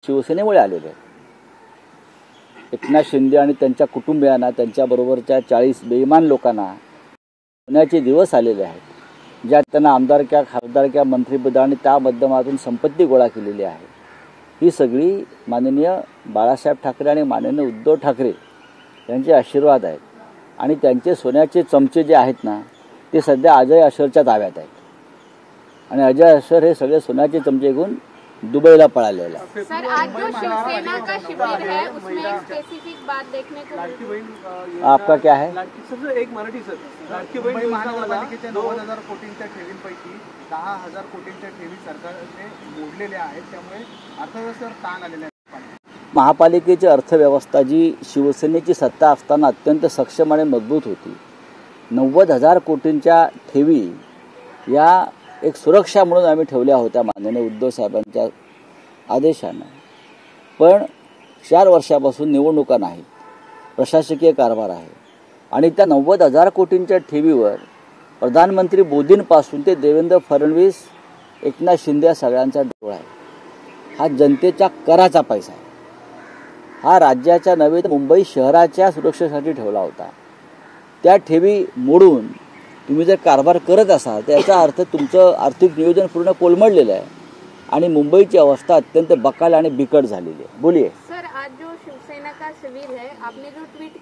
शिवसेनेमुळे आलेले आहेत। एकनाथ शिंदे आणि त्यांच्या कुटुंबियांना, त्यांच्याबरोबरच्या 40 बेईमान लोकांना होण्याचे दिवस आलेले आहेत, ज्यात त्यांना आमदारक्या, खासदारक्या, मंत्रिपद आणि त्या माध्यमातून संपत्ती गोळा केलेली आहे। ही सगळी माननीय बाळासाहेब ठाकरे आणि माननीय उद्धव ठाकरे यांचे आशीर्वाद आहेत आणि त्यांचे सोन्याचे चमचे जे आहेत ना, ते सध्या अजय अशरच्या ताब्यात आहेत आणि अजय अशर हे सगळे सोन्याचे चमचे घेऊन दुबईला पळालेला है। सर, आज जो शिवसेना का शिविर है उसमें एक स्पेसिफिक बात देखने को मिली। आपका क्या है? सर, एक मराठी सर, लाडकी बहीण महानगरपालिकेच्या 90,000 कोटींच्या ठेवींपैकी 10,000 कोटींच्या ठेवी सरकारने मोडलेल्या आहेत, त्यामुळे अर्थव्यवस्थेवर ताण आलेला आहे। महापालिकेची अर्थव्यवस्था जी शिवसेनेची सत्ता असताना अत्यंत सक्षम आणि मजबूत होती, 90,000 कोटींच्या ठेवी या एक सुरक्षा म्हणून आम्ही ठेवल्या होत्या माननीय उद्धव साहेबांच्या आदेशानं। पण 4 वर्षापासून निवडणुका नाहीत, प्रशासकीय कारभार आहे आणि त्या 90,000 कोटींच्या ठेवीवर प्रधानमंत्री मोदींपासून ते देवेंद्र फडणवीस, एकनाथ शिंदे या सगळ्यांचा डोळा आहे। हा जनतेच्या कराचा पैसा आहे। हा राज्याच्या नव्हे तर मुंबई शहराच्या सुरक्षेसाठी ठेवला होता। त्या ठेवी मोडून तुम्ही जर कारभार करत असाल तर याचा अर्थ तुमचं आर्थिक नियोजन पूर्ण कोलमडलेलं आहे आणि मुंबईची अवस्था अत्यंत बकाल आणि बिकट झालेली आहे। बोलिए सर, आज जो शिवसेना का शिविर है, आपने जो ट्वीट